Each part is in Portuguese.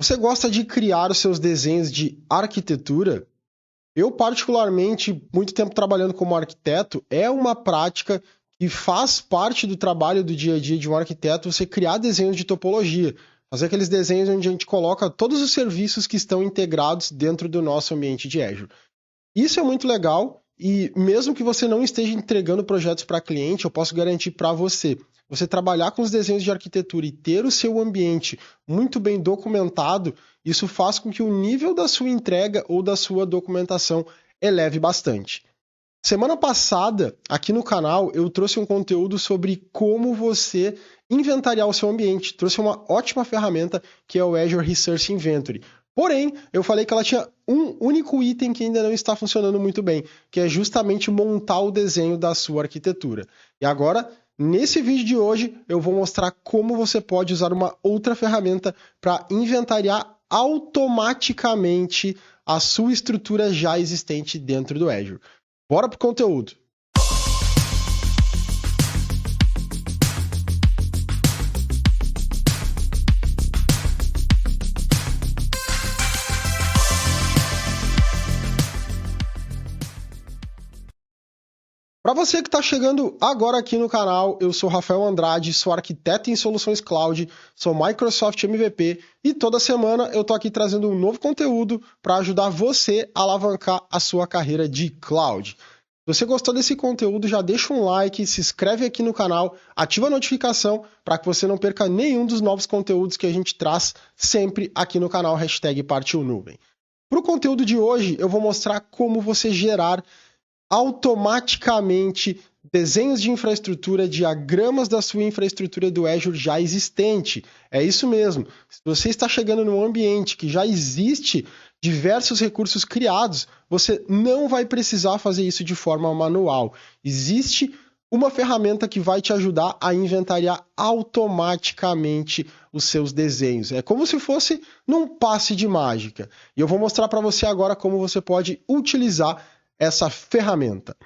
Você gosta de criar os seus desenhos de arquitetura? Eu, particularmente, muito tempo trabalhando como arquiteto, é uma prática que faz parte do trabalho do dia a dia de um arquiteto você criar desenhos de topologia, fazer aqueles desenhos onde a gente coloca todos os serviços que estão integrados dentro do nosso ambiente de Azure. Isso é muito legal e mesmo que você não esteja entregando projetos para cliente, eu posso garantir para você, você trabalhar com os desenhos de arquitetura e ter o seu ambiente muito bem documentado, isso faz com que o nível da sua entrega ou da sua documentação eleve bastante. Semana passada, aqui no canal, eu trouxe um conteúdo sobre como você inventariar o seu ambiente. Trouxe uma ótima ferramenta que é o Azure Resource Inventory. Porém, eu falei que ela tinha um único item que ainda não está funcionando muito bem, que é justamente montar o desenho da sua arquitetura. E agora, nesse vídeo de hoje, eu vou mostrar como você pode usar uma outra ferramenta para inventariar automaticamente a sua estrutura já existente dentro do Azure. Bora pro conteúdo! Para você que está chegando agora aqui no canal, eu sou Rafael Andrade, sou arquiteto em soluções cloud, sou Microsoft MVP e toda semana eu estou aqui trazendo um novo conteúdo para ajudar você a alavancar a sua carreira de cloud. Se você gostou desse conteúdo, já deixa um like, se inscreve aqui no canal, ativa a notificação para que você não perca nenhum dos novos conteúdos que a gente traz sempre aqui no canal #PartilNuvem. Para o conteúdo de hoje, eu vou mostrar como você gerar automaticamente desenhos de infraestrutura, diagramas da sua infraestrutura do Azure já existente. É isso mesmo. Se você está chegando num ambiente que já existe diversos recursos criados, você não vai precisar fazer isso de forma manual. Existe uma ferramenta que vai te ajudar a inventariar automaticamente os seus desenhos. É como se fosse num passe de mágica. E eu vou mostrar para você agora como você pode utilizar essa ferramenta.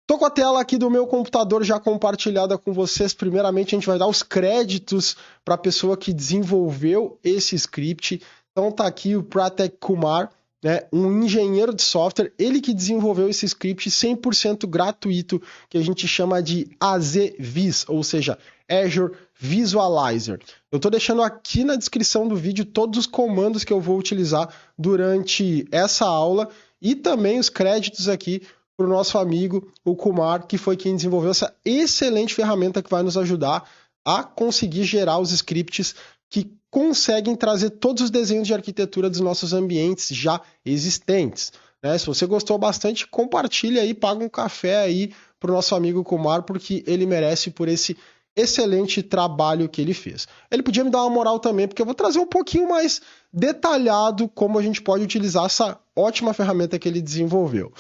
Estou com a tela aqui do meu computador já compartilhada com vocês. Primeiramente, a gente vai dar os créditos para a pessoa que desenvolveu esse script. Então, está aqui o Pratek Kumar, né, um engenheiro de software, ele que desenvolveu esse script 100% gratuito, que a gente chama de AZVis, ou seja, Azure Visualizer. Eu estou deixando aqui na descrição do vídeo todos os comandos que eu vou utilizar durante essa aula e também os créditos aqui para o nosso amigo, o Kumar, que foi quem desenvolveu essa excelente ferramenta que vai nos ajudar a conseguir gerar os scripts que conseguem trazer todos os desenhos de arquitetura dos nossos ambientes já existentes. Né? Se você gostou bastante, compartilha aí, paga um café aí para o nosso amigo Kumar, porque ele merece por esse excelente trabalho que ele fez. Ele podia me dar uma moral também, porque eu vou trazer um pouquinho mais detalhado como a gente pode utilizar essa ótima ferramenta que ele desenvolveu.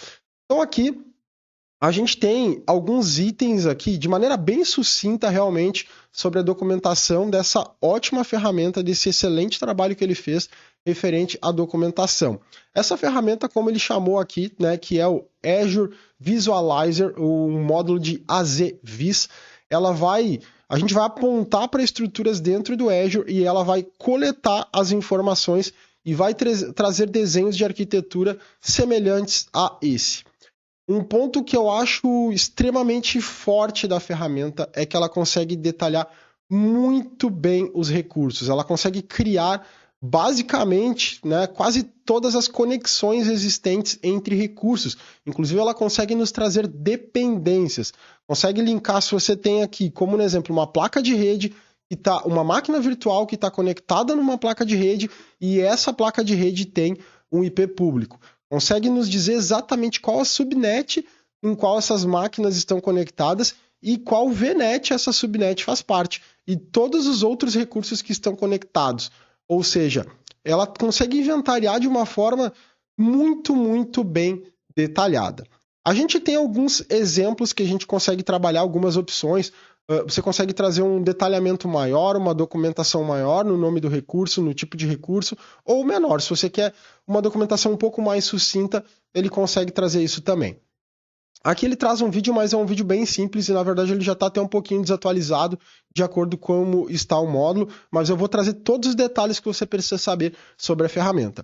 Então aqui a gente tem alguns itens aqui de maneira bem sucinta realmente sobre a documentação dessa ótima ferramenta, desse excelente trabalho que ele fez referente à documentação. Essa ferramenta, como ele chamou aqui, né, que é o Azure Visualizer, o módulo de AZVis, a gente vai apontar para estruturas dentro do Azure e ela vai coletar as informações e vai trazer desenhos de arquitetura semelhantes a esse. Um ponto que eu acho extremamente forte da ferramenta é que ela consegue detalhar muito bem os recursos. Ela consegue criar basicamente, né, quase todas as conexões existentes entre recursos. Inclusive, ela consegue nos trazer dependências. Consegue linkar, se você tem aqui, como um exemplo, uma placa de rede, uma máquina virtual que está conectada numa placa de rede e essa placa de rede tem um IP público. Consegue nos dizer exatamente qual a subnet em qual essas máquinas estão conectadas e qual VNet essa subnet faz parte. E todos os outros recursos que estão conectados. Ou seja, ela consegue inventariar de uma forma muito, muito bem detalhada. A gente tem alguns exemplos que a gente consegue trabalhar, algumas opções. Você consegue trazer um detalhamento maior, uma documentação maior no nome do recurso, no tipo de recurso, ou menor. Se você quer uma documentação um pouco mais sucinta, ele consegue trazer isso também. Aqui ele traz um vídeo, mas é um vídeo bem simples e na verdade ele já está até um pouquinho desatualizado de acordo com como está o módulo, mas eu vou trazer todos os detalhes que você precisa saber sobre a ferramenta.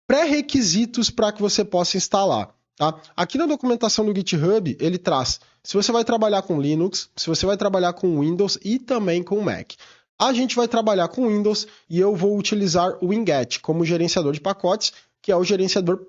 Pré-requisitos para que você possa instalar. Tá? Aqui na documentação do GitHub ele traz se você vai trabalhar com Linux, se você vai trabalhar com Windows e também com Mac. A gente vai trabalhar com Windows e eu vou utilizar o Winget como gerenciador de pacotes, que é o gerenciador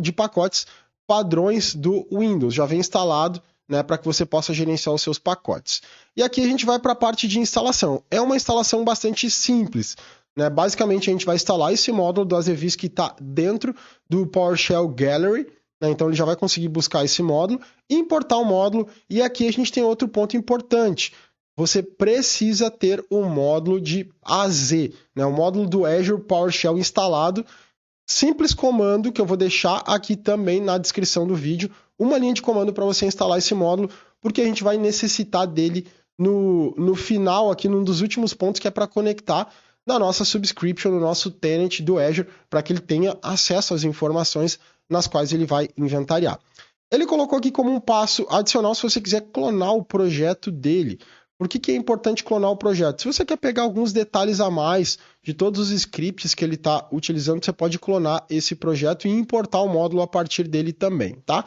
de pacotes padrões do Windows, já vem instalado, né, para que você possa gerenciar os seus pacotes. E aqui a gente vai para a parte de instalação. É uma instalação bastante simples. Né? Basicamente, a gente vai instalar esse módulo do Azevis que está dentro do PowerShell Gallery. Né? Então, ele já vai conseguir buscar esse módulo, importar o módulo. E aqui a gente tem outro ponto importante. Você precisa ter um módulo de AZ, né? O módulo do Azure PowerShell instalado. Simples comando que eu vou deixar aqui também na descrição do vídeo, uma linha de comando para você instalar esse módulo, porque a gente vai necessitar dele no final, aqui num dos últimos pontos, que é para conectar na nossa subscription, no nosso tenant do Azure, para que ele tenha acesso às informações nas quais ele vai inventariar. Ele colocou aqui como um passo adicional se você quiser clonar o projeto dele. Por que é importante clonar o projeto? Se você quer pegar alguns detalhes a mais de todos os scripts que ele está utilizando, você pode clonar esse projeto e importar o módulo a partir dele também, tá?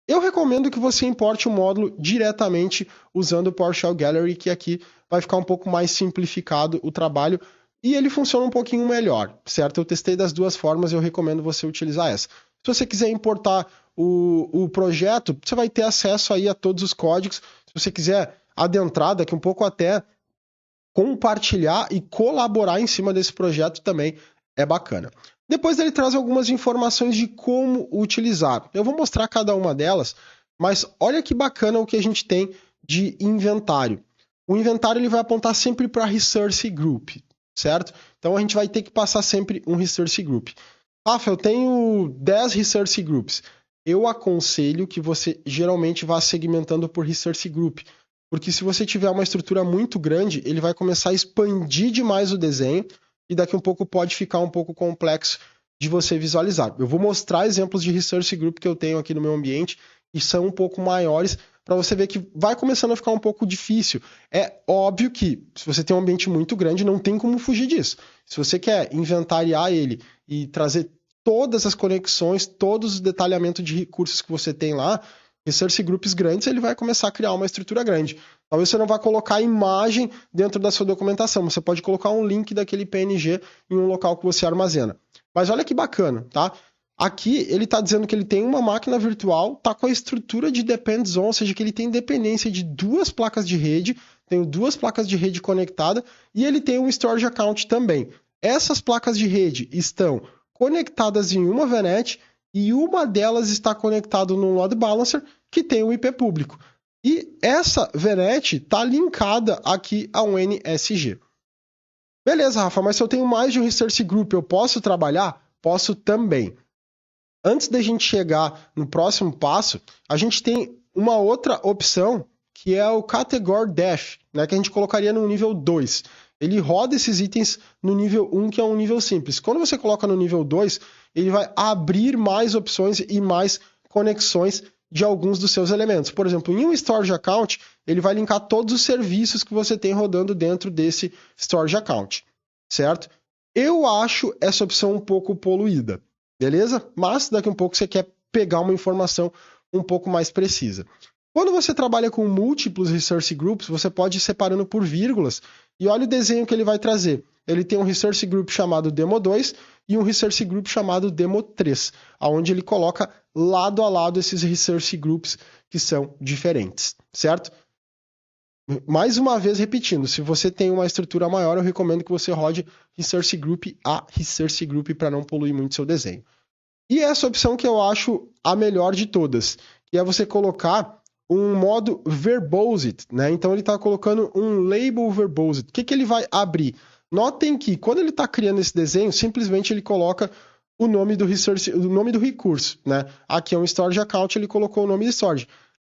Eu recomendo que você importe o módulo diretamente usando o PowerShell Gallery, que aqui vai ficar um pouco mais simplificado o trabalho e ele funciona um pouquinho melhor, certo? Eu testei das duas formas e eu recomendo você utilizar essa. Se você quiser importar o projeto, você vai ter acesso aí a todos os códigos. Se você quiser adentrar daqui um pouco até compartilhar e colaborar em cima desse projeto também é bacana. Depois ele traz algumas informações de como utilizar. Eu vou mostrar cada uma delas, mas olha que bacana o que a gente tem de inventário. O inventário ele vai apontar sempre para Resource Group, certo? Então a gente vai ter que passar sempre um Resource Group. Rafa, eu tenho 10 Resource Groups. Eu aconselho que você geralmente vá segmentando por Resource Group, porque se você tiver uma estrutura muito grande, ele vai começar a expandir demais o desenho e daqui a um pouco pode ficar um pouco complexo de você visualizar. Eu vou mostrar exemplos de Resource Group que eu tenho aqui no meu ambiente e são um pouco maiores para você ver que vai começando a ficar um pouco difícil. É óbvio que se você tem um ambiente muito grande, não tem como fugir disso. Se você quer inventariar ele e trazer todas as conexões, todos os detalhamentos de recursos que você tem lá, Resource Groups grandes, ele vai começar a criar uma estrutura grande. Talvez você não vá colocar a imagem dentro da sua documentação, você pode colocar um link daquele PNG em um local que você armazena. Mas olha que bacana, tá? Aqui ele está dizendo que ele tem uma máquina virtual, está com a estrutura de Depends On, ou seja, que ele tem dependência de duas placas de rede, tem duas placas de rede conectadas e ele tem um Storage Account também. Essas placas de rede estão conectadas em uma VNet e uma delas está conectada num load balancer que tem um IP público. E essa VNet está linkada aqui a um NSG. Beleza, Rafa, mas se eu tenho mais de um Resource Group, eu posso trabalhar? Posso também. Antes da gente chegar no próximo passo, a gente tem uma outra opção que é o Category Def, né, que a gente colocaria no nível 2. Ele roda esses itens no nível 1, que é um nível simples. Quando você coloca no nível 2, ele vai abrir mais opções e mais conexões de alguns dos seus elementos. Por exemplo, em um Storage Account, ele vai linkar todos os serviços que você tem rodando dentro desse Storage Account, certo? Eu acho essa opção um pouco poluída, beleza? Mas daqui a um pouco você quer pegar uma informação um pouco mais precisa. Quando você trabalha com múltiplos Resource Groups, você pode ir separando por vírgulas e olha o desenho que ele vai trazer. Ele tem um Resource Group chamado Demo2 e um Resource Group chamado Demo3, onde ele coloca lado a lado esses Resource Groups que são diferentes, certo? Mais uma vez repetindo, se você tem uma estrutura maior, eu recomendo que você rode Resource Group a Resource Group para não poluir muito seu desenho. E essa opção que eu acho a melhor de todas, que é você colocar um modo verbosed, né? Então ele está colocando um label verbosed. O que ele vai abrir? Notem que quando ele está criando esse desenho, simplesmente ele coloca o nome do resource, o nome do recurso, né? Aqui é um storage account, ele colocou o nome de storage.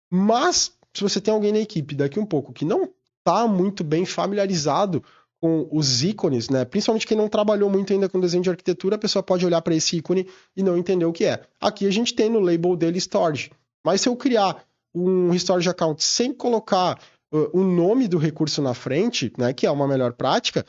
Mas se você tem alguém na equipe daqui um pouco que não está muito bem familiarizado com os ícones, né? Principalmente quem não trabalhou muito ainda com desenho de arquitetura, a pessoa pode olhar para esse ícone e não entender o que é. Aqui a gente tem no label dele storage. Mas se eu criar um restore de account sem colocar o nome do recurso na frente, né, que é uma melhor prática,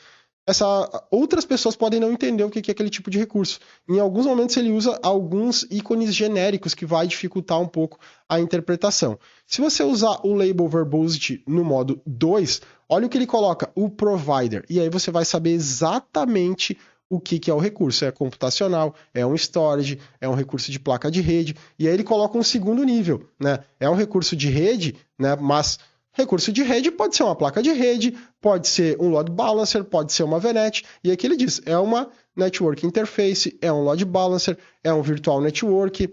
outras pessoas podem não entender o que é aquele tipo de recurso. Em alguns momentos ele usa alguns ícones genéricos que vai dificultar um pouco a interpretação. Se você usar o label verbosity no modo 2, olha o que ele coloca, o provider, e aí você vai saber exatamente o que é o recurso. É computacional, é um storage, é um recurso de placa de rede, e aí ele coloca um segundo nível, né? É um recurso de rede, né? Mas recurso de rede pode ser uma placa de rede, pode ser um load balancer, pode ser uma VNet, e aqui ele diz, é uma network interface, é um load balancer, é um virtual network,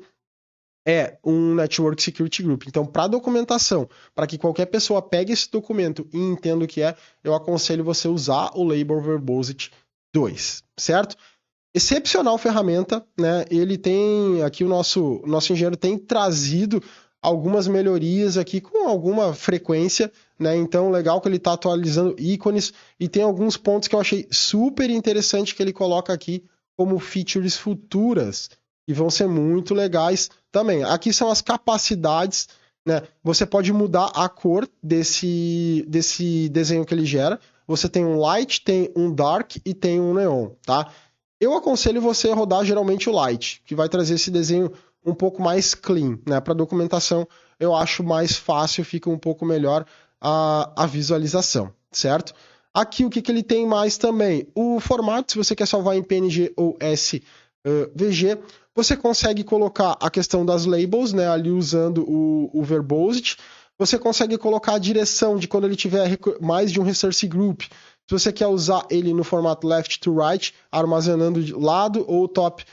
é um network security group. Então, para documentação, para que qualquer pessoa pegue esse documento e entenda o que é, eu aconselho você usar o label verbosity 2, certo? Excepcional ferramenta, né? Ele tem, aqui o nosso engenheiro tem trazido algumas melhorias aqui com alguma frequência, né? Então, legal que ele está atualizando ícones e tem alguns pontos que eu achei super interessante que ele coloca aqui como features futuras e vão ser muito legais também. Aqui são as capacidades, né? Você pode mudar a cor desse desenho que ele gera. Você tem um light, tem um dark e tem um neon, tá? Eu aconselho você a rodar geralmente o light, que vai trazer esse desenho um pouco mais clean, né? Para documentação eu acho mais fácil, fica um pouco melhor a visualização, certo? Aqui o que ele tem mais também? O formato, se você quer salvar em PNG ou SVG, você consegue colocar a questão das labels, né? Ali usando o verbosity. Você consegue colocar a direção de quando ele tiver mais de um resource group. Se você quer usar ele no formato left to right, armazenando de lado ou top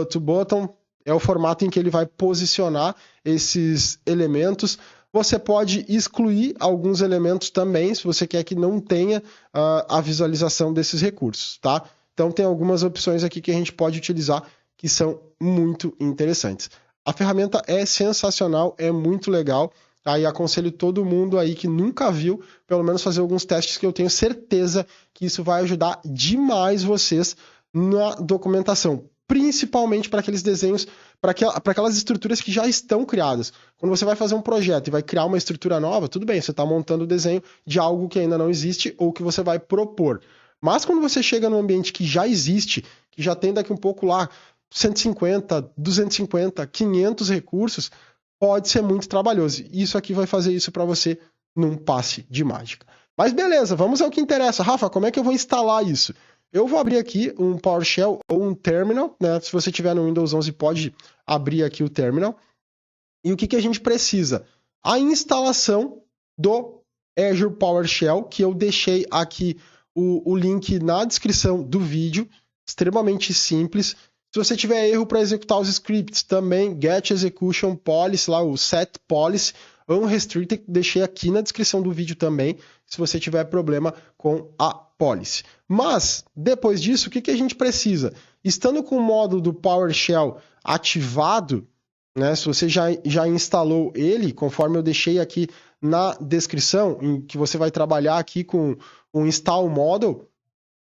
to bottom, é o formato em que ele vai posicionar esses elementos. Você pode excluir alguns elementos também, se você quer que não tenha a visualização desses recursos, tá? Então tem algumas opções aqui que a gente pode utilizar que são muito interessantes. A ferramenta é sensacional, é muito legal. Aí aconselho todo mundo aí que nunca viu, pelo menos fazer alguns testes que eu tenho certeza que isso vai ajudar demais vocês na documentação, principalmente para aqueles desenhos, para aquelas estruturas que já estão criadas. Quando você vai fazer um projeto e vai criar uma estrutura nova, tudo bem, você está montando o desenho de algo que ainda não existe ou que você vai propor. Mas quando você chega num ambiente que já existe, que já tem daqui um pouco lá 150, 250, 500 recursos, pode ser muito trabalhoso. Isso aqui vai fazer isso para você num passe de mágica. Mas beleza, vamos ao que interessa. Rafa, como é que eu vou instalar isso? Eu vou abrir aqui um PowerShell ou um terminal, né? Se você tiver no Windows 11, pode abrir aqui o terminal. E o que a gente precisa? A instalação do Azure PowerShell, que eu deixei aqui o link na descrição do vídeo, extremamente simples. Se você tiver erro para executar os scripts, também get execution policy, lá o set policy, unrestricted, deixei aqui na descrição do vídeo também, se você tiver problema com a policy. Mas, depois disso, o que a gente precisa? Estando com o módulo do PowerShell ativado, né, se você já instalou ele, conforme eu deixei aqui na descrição, em que você vai trabalhar aqui com o install model,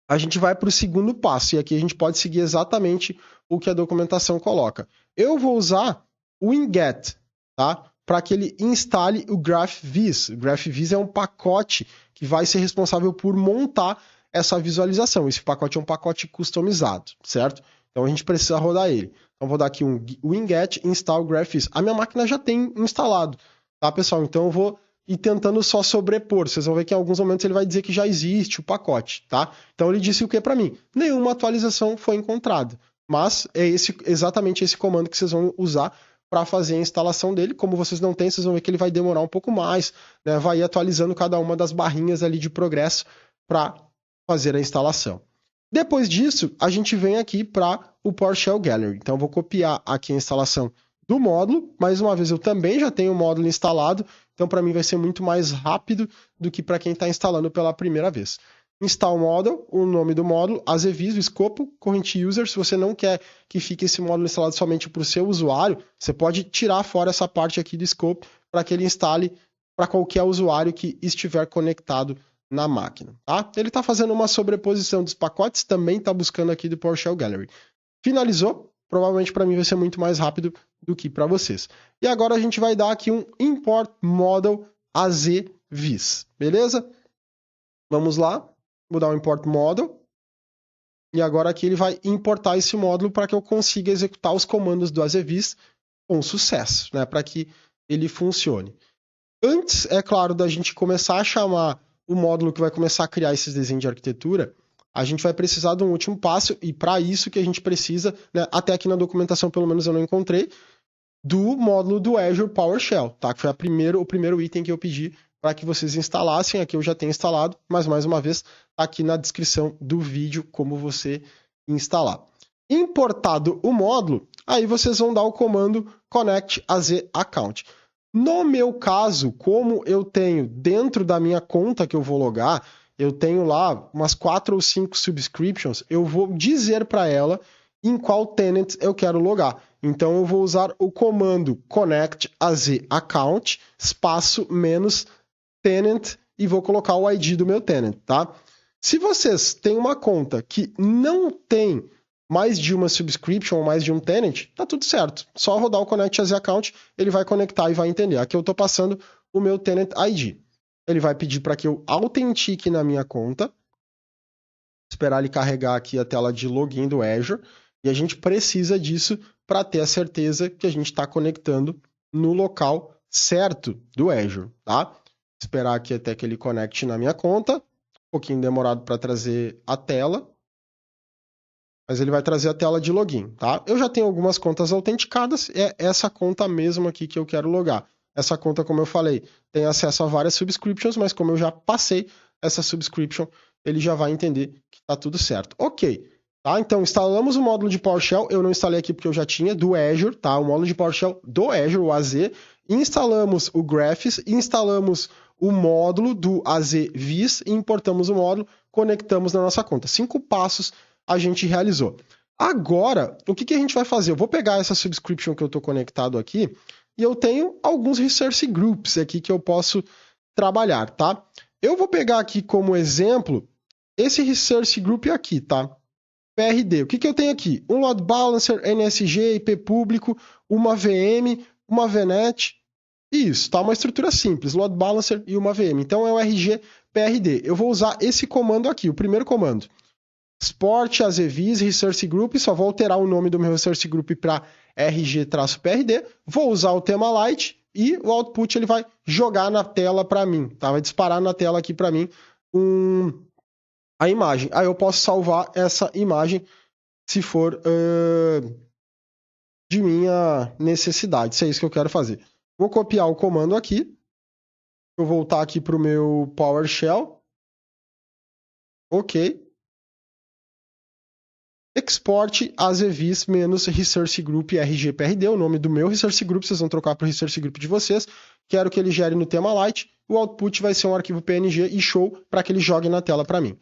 a gente vai para o segundo passo, e aqui a gente pode seguir exatamente o que a documentação coloca. Eu vou usar o winget, tá? Para que ele instale o GraphViz. O GraphViz é um pacote que vai ser responsável por montar essa visualização. Esse pacote é um pacote customizado, certo? Então a gente precisa rodar ele. Então vou dar aqui um winget install GraphViz. A minha máquina já tem instalado, tá, pessoal? Então eu vou ir tentando só sobrepor. Vocês vão ver que em alguns momentos ele vai dizer que já existe o pacote, tá? Então ele disse o que para mim? Nenhuma atualização foi encontrada. Mas é exatamente esse comando que vocês vão usar para fazer a instalação dele. Como vocês não têm, vocês vão ver que ele vai demorar um pouco mais, né? Vai ir atualizando cada uma das barrinhas ali de progresso para fazer a instalação. Depois disso, a gente vem aqui para o PowerShell Gallery. Então eu vou copiar aqui a instalação do módulo. Mais uma vez, eu também já tenho o módulo instalado, então para mim vai ser muito mais rápido do que para quem está instalando pela primeira vez. Install model, o nome do módulo, as EVs, o escopo, current user. Se você não quer que fique esse módulo instalado somente para o seu usuário, você pode tirar fora essa parte aqui do scope para que ele instale para qualquer usuário que estiver conectado na máquina. Tá? Ele está fazendo uma sobreposição dos pacotes, também está buscando aqui do PowerShell Gallery. Finalizou, provavelmente para mim vai ser muito mais rápido do que para vocês. E agora a gente vai dar aqui um import model AZVis, beleza? Vamos lá, vou dar um import model. E agora aqui ele vai importar esse módulo para que eu consiga executar os comandos do AZVis com sucesso, né? Para que ele funcione. Antes, é claro, da gente começar a chamar o módulo que vai começar a criar esses desenhos de arquitetura, a gente vai precisar de um último passo, e para isso que a gente precisa, né, até aqui na documentação pelo menos eu não encontrei, do módulo do Azure PowerShell, tá? Que foi o primeiro item que eu pedi para que vocês instalassem. Aqui eu já tenho instalado, mas mais uma vez, tá aqui na descrição do vídeo como você instalar. Importado o módulo, aí vocês vão dar o comando connect az account. No meu caso, como eu tenho dentro da minha conta que eu vou logar, eu tenho lá umas 4 ou 5 subscriptions, eu vou dizer para ela em qual tenant eu quero logar. Então eu vou usar o comando connect az account espaço menos tenant e vou colocar o ID do meu tenant, tá? Se vocês têm uma conta que não tem mais de uma subscription ou mais de um tenant, tá tudo certo. Só rodar o connect as account, ele vai conectar e vai entender. Aqui eu estou passando o meu tenant ID. Ele vai pedir para que eu autentique na minha conta, esperar ele carregar aqui a tela de login do Azure, e a gente precisa disso para ter a certeza que a gente está conectando no local certo do Azure, tá? Esperar aqui até que ele conecte na minha conta, um pouquinho demorado para trazer a tela, mas ele vai trazer a tela de login, tá? Eu já tenho algumas contas autenticadas, é essa conta mesmo aqui que eu quero logar. Essa conta, como eu falei, tem acesso a várias subscriptions, mas como eu já passei essa subscription, ele já vai entender que está tudo certo. Ok, tá? Então instalamos o módulo de PowerShell, eu não instalei aqui porque eu já tinha, do Azure, tá? O módulo de PowerShell do Azure, o AZ. Instalamos o Graphs, instalamos o módulo do AZVis e importamos o módulo, conectamos na nossa conta. 5 passos a gente realizou. Agora, o que a gente vai fazer? Eu vou pegar essa subscription que eu estou conectado aqui e eu tenho alguns resource groups aqui que eu posso trabalhar, tá? Eu vou pegar aqui como exemplo esse resource group aqui, tá? PRD. O que eu tenho aqui? Um load balancer, NSG, IP público, uma VM, uma VNet, e isso, tá? Uma estrutura simples, load balancer e uma VM. Então é o RG PRD. Eu vou usar esse comando aqui, o primeiro comando. Export AZVis resource group, só vou alterar o nome do meu resource group para RG-PRD, vou usar o tema light e o output ele vai jogar na tela para mim, tá? Vai disparar na tela aqui para mim a imagem. Aí eu posso salvar essa imagem se for de minha necessidade, se é isso que eu quero fazer. Vou copiar o comando aqui, vou voltar aqui para o meu PowerShell, ok. Export AZVis menos resource group RGPRD, o nome do meu resource group, vocês vão trocar para o resource group de vocês. Quero que ele gere no tema light, o output vai ser um arquivo PNG e show para que ele jogue na tela para mim.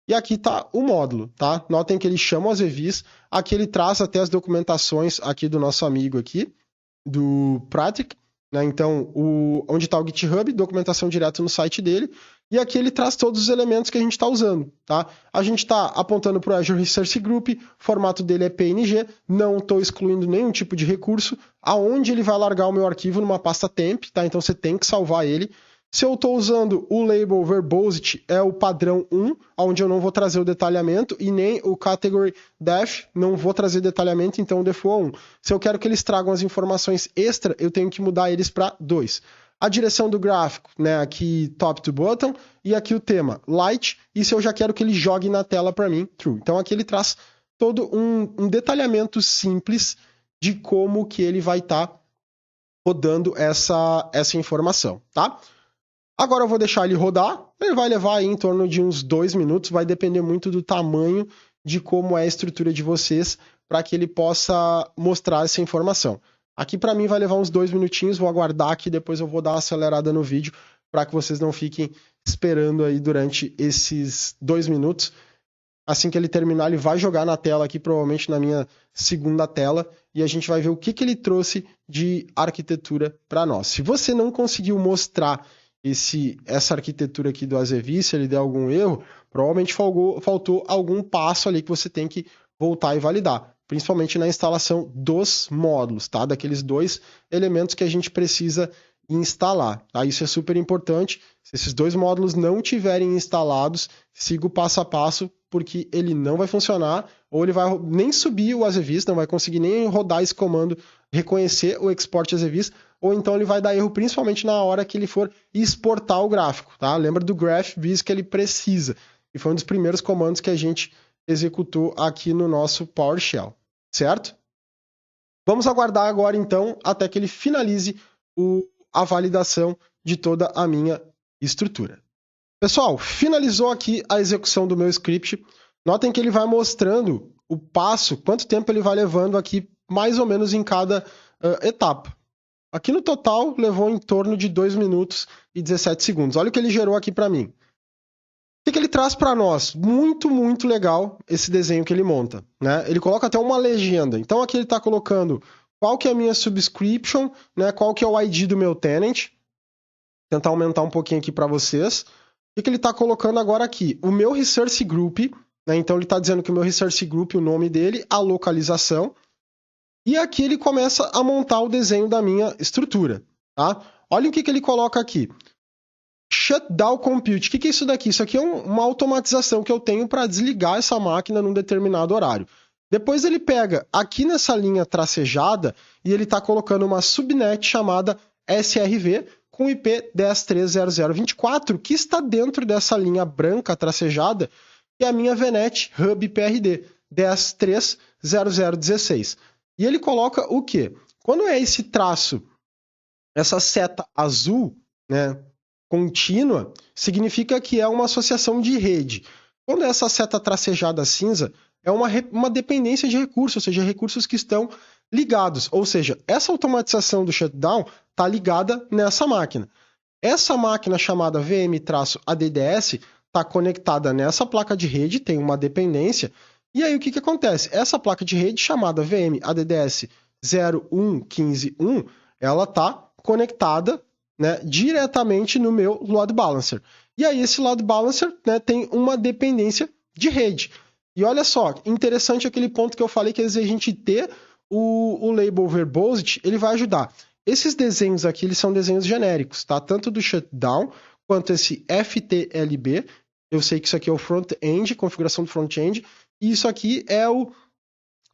E aqui está o módulo, tá? Notem que ele chama o AZVis, aqui ele traz até as documentações aqui do nosso amigo aqui, do Pratic, né? Então, onde está o GitHub, documentação direto no site dele, e aqui ele traz todos os elementos que a gente está usando, tá? A gente está apontando para o Azure Resource Group, o formato dele é PNG, não estou excluindo nenhum tipo de recurso, aonde ele vai largar o meu arquivo numa pasta temp, tá? Então você tem que salvar ele. Se eu estou usando o label verbosity, é o padrão 1, onde eu não vou trazer o detalhamento, e nem o category dash, não vou trazer detalhamento, então o default é 1. Se eu quero que eles tragam as informações extra, eu tenho que mudar eles para 2. A direção do gráfico, né, aqui top to bottom, e aqui o tema light, e se eu já quero que ele jogue na tela para mim, true. Então aqui ele traz todo um detalhamento simples de como que ele vai estar rodando essa informação, tá? Agora eu vou deixar ele rodar, ele vai levar aí em torno de uns 2 minutos, vai depender muito do tamanho de como é a estrutura de vocês para que ele possa mostrar essa informação. Aqui para mim vai levar uns 2 minutinhos, vou aguardar aqui, depois eu vou dar uma acelerada no vídeo para que vocês não fiquem esperando aí durante esses 2 minutos. Assim que ele terminar, ele vai jogar na tela aqui, provavelmente na minha segunda tela, e a gente vai ver o que ele trouxe de arquitetura para nós. Se você não conseguiu mostrar essa arquitetura aqui do AZVis, se ele der algum erro, provavelmente faltou algum passo ali que você tem que voltar e validar. principalmente na instalação dos módulos, tá? Daqueles 2 elementos que a gente precisa instalar, tá? Isso é super importante. Se esses 2 módulos não tiverem instalados, siga o passo a passo, porque ele não vai funcionar, ou ele vai nem subir o AZVIS, não vai conseguir nem rodar esse comando, reconhecer o export AZVIS, ou então ele vai dar erro principalmente na hora que ele for exportar o gráfico, tá? Lembra do GraphViz que ele precisa, e foi um dos primeiros comandos que a gente executou aqui no nosso PowerShell, certo? Vamos aguardar agora, então, até que ele finalize a validação de toda a minha estrutura. Pessoal, finalizou aqui a execução do meu script. Notem que ele vai mostrando o passo, quanto tempo ele vai levando aqui, mais ou menos em cada etapa. Aqui no total, levou em torno de 2 minutos e 17 segundos. Olha o que ele gerou aqui para mim. O que ele traz para nós? Muito, muito legal esse desenho que ele monta, né? Ele coloca até uma legenda. Então aqui ele está colocando qual que é a minha subscription, né? Qual que é o ID do meu tenant. Vou tentar aumentar um pouquinho aqui para vocês. O que ele está colocando agora aqui? O meu resource group, né? Então ele está dizendo que o meu resource group, o nome dele, a localização. E aqui ele começa a montar o desenho da minha estrutura, tá? Olha o que ele coloca aqui. Shutdown Compute. O que é isso daqui? Isso aqui é uma automatização que eu tenho para desligar essa máquina num determinado horário. Depois ele pega aqui nessa linha tracejada e ele está colocando uma subnet chamada SRV com IP 10.3.0.0.24, que está dentro dessa linha branca tracejada, que é a minha VNet Hub PRD 10.3.0.0.16. E ele coloca o quê? Quando é esse traço, essa seta azul, né, contínua, significa que é uma associação de rede. Quando é essa seta tracejada cinza, é uma dependência de recursos, ou seja, recursos que estão ligados. Ou seja, essa automatização do shutdown está ligada nessa máquina. Essa máquina chamada VM-ADDS está conectada nessa placa de rede, tem uma dependência. E aí o que acontece? Essa placa de rede chamada VM-ADDS 0.1.15.1, ela está conectada, né, diretamente no meu load balancer. E aí esse load balancer, né, tem uma dependência de rede. E olha só, interessante aquele ponto que eu falei que às vezes a gente ter o label verbosity, ele vai ajudar. Esses desenhos aqui, eles são desenhos genéricos, tá? Tanto do shutdown, quanto esse FTLB. Eu sei que isso aqui é o front-end, configuração do front-end, e isso aqui é o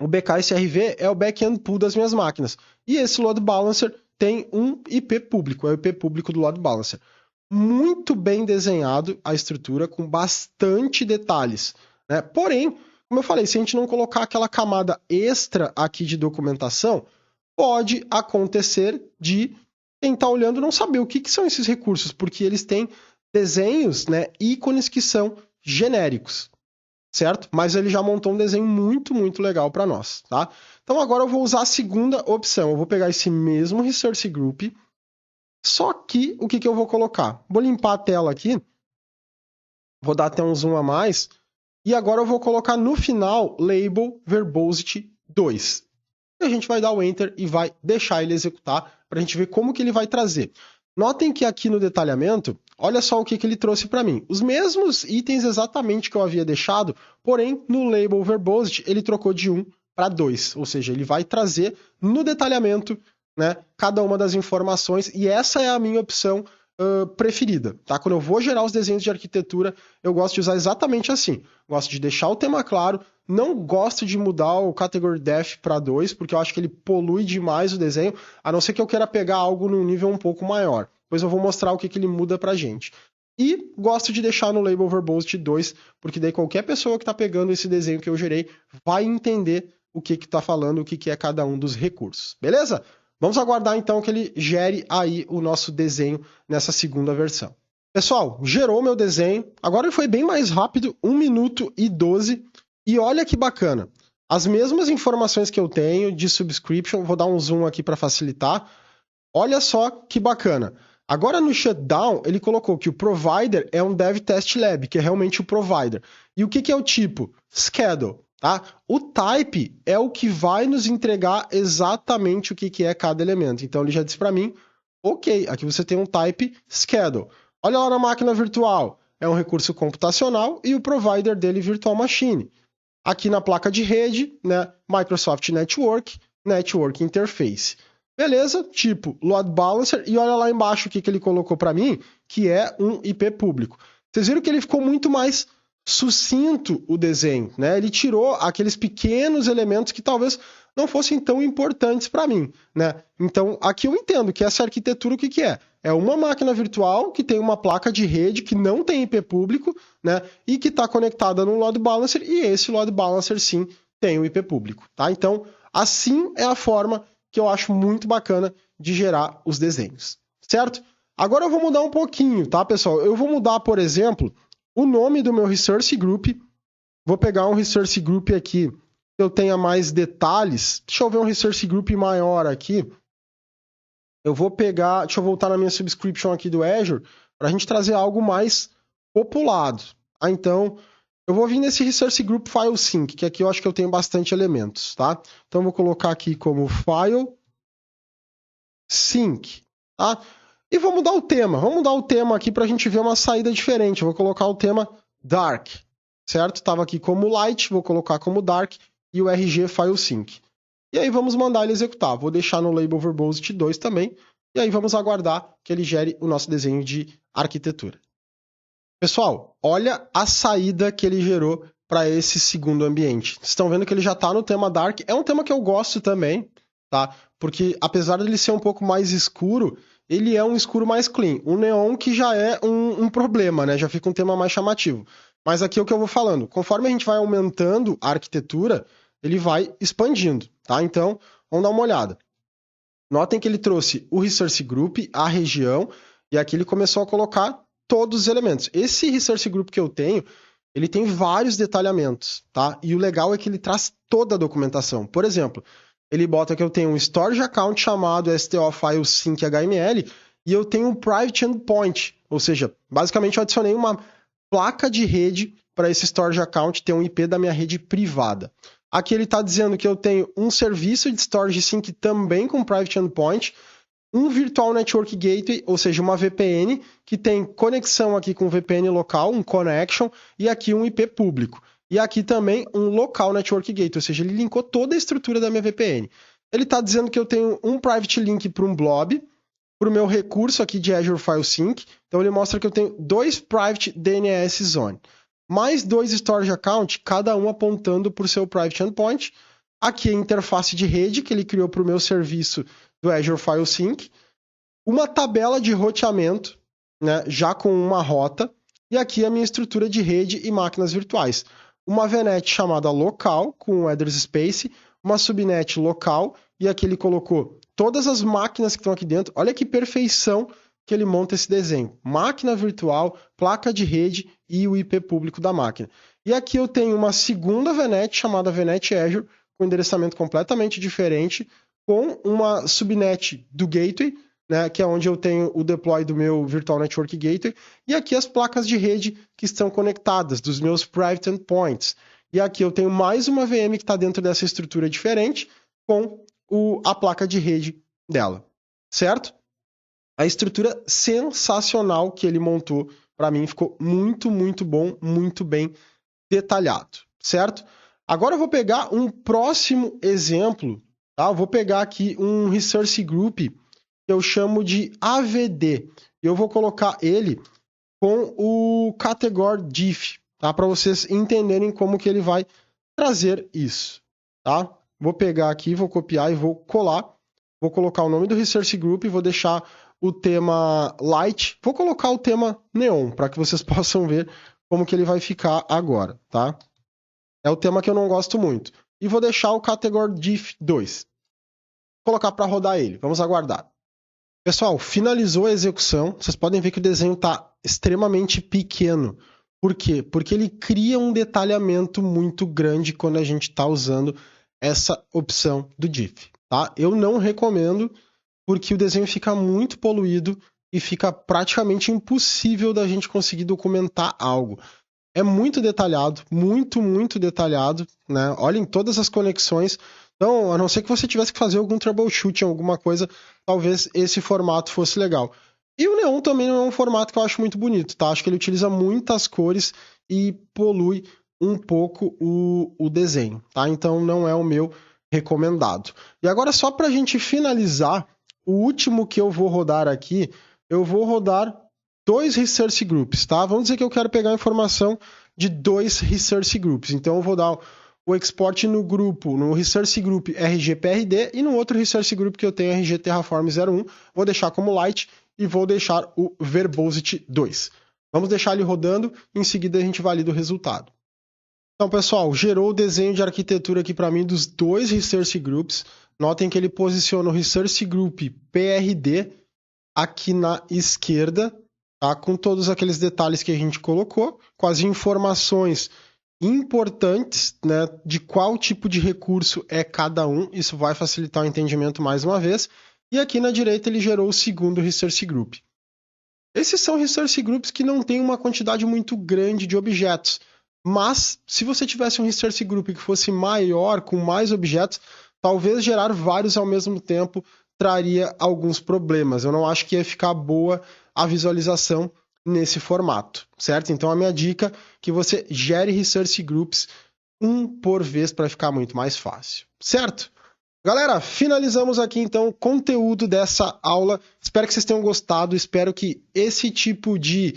BKSRV, é o back-end pool das minhas máquinas. E esse load balancer tem um IP público, é o IP público do load balancer. Muito bem desenhado a estrutura, com bastante detalhes, né? Porém, como eu falei, se a gente não colocar aquela camada extra aqui de documentação, pode acontecer de quem está olhando não saber o que são esses recursos, porque eles têm desenhos, né, ícones que são genéricos, certo? Mas ele já montou um desenho muito, muito legal para nós, tá? Então agora eu vou usar a segunda opção. Eu vou pegar esse mesmo Resource Group, só que o que eu vou colocar? Vou limpar a tela aqui, vou dar até um zoom a mais, e agora eu vou colocar no final Label Verbosity 2. E a gente vai dar o Enter e vai deixar ele executar para a gente ver como que ele vai trazer. Notem que aqui no detalhamento, olha só o que ele trouxe para mim. Os mesmos itens exatamente que eu havia deixado, porém no Label Verbosity ele trocou de 1 para 2. Ou seja, ele vai trazer no detalhamento, né, cada uma das informações, e essa é a minha opção preferida, tá? Quando eu vou gerar os desenhos de arquitetura, eu gosto de usar exatamente assim. Gosto de deixar o tema claro, não gosto de mudar o Category Depth para 2, porque eu acho que ele polui demais o desenho, a não ser que eu queira pegar algo num nível um pouco maior. Depois eu vou mostrar o que ele muda pra gente. E gosto de deixar no Label Verbosity 2, porque daí qualquer pessoa que está pegando esse desenho que eu gerei vai entender o que está falando, o que é cada um dos recursos. Beleza? Vamos aguardar então que ele gere aí o nosso desenho nessa segunda versão. Pessoal, gerou meu desenho. Agora ele foi bem mais rápido, 1 minuto e 12. E olha que bacana. As mesmas informações que eu tenho de subscription, vou dar um zoom aqui para facilitar. Olha só que bacana. Agora no shutdown, ele colocou que o provider é um Dev Test Lab, que é realmente o provider. E o que é o tipo? Schedule. Tá? O type é o que vai nos entregar exatamente o que é cada elemento. Então ele já disse para mim, ok, aqui você tem um type schedule. Olha lá na máquina virtual, é um recurso computacional e o provider dele virtual machine. Aqui na placa de rede, né, Microsoft Network, Network Interface. Beleza? Tipo Load Balancer, e olha lá embaixo o que ele colocou para mim, que é um IP público. Vocês viram que ele ficou muito mais sucinto o desenho, né? Ele tirou aqueles pequenos elementos que talvez não fossem tão importantes para mim, né? Então, aqui eu entendo que essa arquitetura o que é? É uma máquina virtual que tem uma placa de rede que não tem IP público, né? E que está conectada no load balancer, e esse load balancer sim tem o IP público, tá? Então, assim é a forma que eu acho muito bacana de gerar os desenhos, certo? Agora eu vou mudar um pouquinho, tá, pessoal? Eu vou mudar, por exemplo, o nome do meu Resource Group. Vou pegar um Resource Group aqui que eu tenha mais detalhes. Deixa eu ver um Resource Group maior aqui. Eu vou pegar... Deixa eu voltar na minha subscription aqui do Azure para a gente trazer algo mais populado. Ah, então, eu vou vir nesse Resource Group File Sync, que aqui eu acho que eu tenho bastante elementos, tá? Então, eu vou colocar aqui como File Sync, tá? E vou mudar o tema. Vamos mudar o tema aqui para a gente ver uma saída diferente. Eu vou colocar o tema Dark, certo? Estava aqui como Light, vou colocar como Dark e o RG File Sync. E aí vamos mandar ele executar. Vou deixar no Label Verbosity 2 também. E aí vamos aguardar que ele gere o nosso desenho de arquitetura. Pessoal, olha a saída que ele gerou para esse segundo ambiente. Vocês estão vendo que ele já está no tema Dark. É um tema que eu gosto também, tá? Porque apesar de ele ser um pouco mais escuro, ele é um escuro mais clean. O neon que já é um problema, né? Já fica um tema mais chamativo. Mas aqui é o que eu vou falando. Conforme a gente vai aumentando a arquitetura, ele vai expandindo, tá? Então, vamos dar uma olhada. Notem que ele trouxe o Resource Group, a região, e aqui ele começou a colocar todos os elementos. Esse Resource Group que eu tenho, ele tem vários detalhamentos, tá? E o legal é que ele traz toda a documentação. Por exemplo, ele bota que eu tenho um storage account chamado STO File Sync HTML e eu tenho um private endpoint, ou seja, basicamente eu adicionei uma placa de rede para esse storage account ter um IP da minha rede privada. Aqui ele está dizendo que eu tenho um serviço de storage sync também com private endpoint, um Virtual Network Gateway, ou seja, uma VPN, que tem conexão aqui com VPN local, um connection, e aqui um IP público. E aqui também um Local Network Gateway, ou seja, ele linkou toda a estrutura da minha VPN. Ele está dizendo que eu tenho um private link para um blob, para o meu recurso aqui de Azure File Sync. Então ele mostra que eu tenho 2 private DNS zone, mais 2 storage account, cada um apontando para o seu private endpoint. Aqui a interface de rede que ele criou para o meu serviço do Azure File Sync, uma tabela de roteamento, né, já com uma rota, e aqui a minha estrutura de rede e máquinas virtuais. Uma VNet chamada local, com o address space, uma subnet local, e aqui ele colocou todas as máquinas que estão aqui dentro. Olha que perfeição que ele monta esse desenho. Máquina virtual, placa de rede e o IP público da máquina. E aqui eu tenho uma segunda VNet chamada VNet Azure, com endereçamento completamente diferente, com uma subnet do gateway, né, que é onde eu tenho o deploy do meu Virtual Network Gateway, e aqui as placas de rede que estão conectadas, dos meus private endpoints. E aqui eu tenho mais uma VM que está dentro dessa estrutura diferente, com a placa de rede dela, certo? A estrutura sensacional que ele montou, para mim, ficou muito, muito bom, muito bem detalhado, certo? Agora eu vou pegar um próximo exemplo, tá? Eu vou pegar aqui um Resource Group que eu chamo de AVD. E eu vou colocar ele com o category diff, tá? Para vocês entenderem como que ele vai trazer isso, tá? Vou pegar aqui, vou copiar e vou colar. Vou colocar o nome do Resource Group e vou deixar o tema Light. Vou colocar o tema Neon, para que vocês possam ver como que ele vai ficar agora, tá? É o tema que eu não gosto muito. E vou deixar o category diff 2. Vou colocar para rodar ele. Vamos aguardar. Pessoal, finalizou a execução. Vocês podem ver que o desenho está extremamente pequeno. Por quê? Porque ele cria um detalhamento muito grande quando a gente está usando essa opção do diff, tá? Eu não recomendo, porque o desenho fica muito poluído e fica praticamente impossível da gente conseguir documentar algo. É muito detalhado, muito, muito detalhado, né? Olhem todas as conexões. Então, a não ser que você tivesse que fazer algum troubleshooting, alguma coisa, talvez esse formato fosse legal. E o Neon também não é um formato que eu acho muito bonito, tá? Acho que ele utiliza muitas cores e polui um pouco o desenho, tá? Então não é o meu recomendado. E agora, só para a gente finalizar, o último que eu vou rodar aqui, eu vou rodar 2 research groups, tá? Vamos dizer que eu quero pegar a informação de 2 research groups. Então eu vou dar o export no grupo, no research group RGPRD e no outro research group que eu tenho RG Terraform 01, vou deixar como light e vou deixar o Verbosity 2. Vamos deixar ele rodando, em seguida a gente valida o resultado. Então, pessoal, gerou o desenho de arquitetura aqui para mim dos 2 research groups. Notem que ele posiciona o research group PRD aqui na esquerda, tá? Com todos aqueles detalhes que a gente colocou, com as informações importantes, né, de qual tipo de recurso é cada um. Isso vai facilitar o entendimento mais uma vez. E aqui na direita ele gerou o segundo research group. Esses são research groups que não têm uma quantidade muito grande de objetos. Mas, se você tivesse um research group que fosse maior, com mais objetos, talvez gerar vários ao mesmo tempo traria alguns problemas. Eu não acho que ia ficar boa a visualização nesse formato, certo? Então, a minha dica é que você gere research groups um por vez para ficar muito mais fácil, certo? Galera, finalizamos aqui então o conteúdo dessa aula. Espero que vocês tenham gostado, espero que esse tipo de...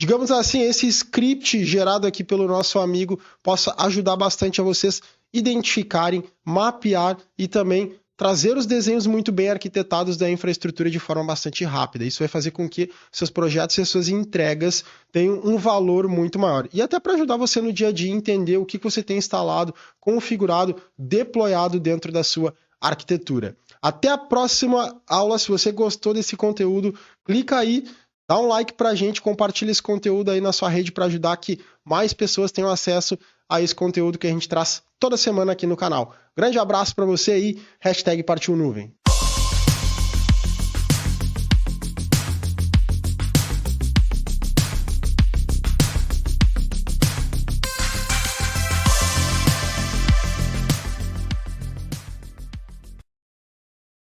digamos assim, esse script gerado aqui pelo nosso amigo possa ajudar bastante a vocês identificarem, mapear e também trazer os desenhos muito bem arquitetados da infraestrutura de forma bastante rápida. Isso vai fazer com que seus projetos e as suas entregas tenham um valor muito maior. E até para ajudar você no dia a dia a entender o que você tem instalado, configurado, deployado dentro da sua arquitetura. Até a próxima aula. Se você gostou desse conteúdo, clica aí, dá um like pra gente, compartilha esse conteúdo aí na sua rede para ajudar que mais pessoas tenham acesso a esse conteúdo que a gente traz toda semana aqui no canal. Grande abraço para você aí, #PartiuNuvem.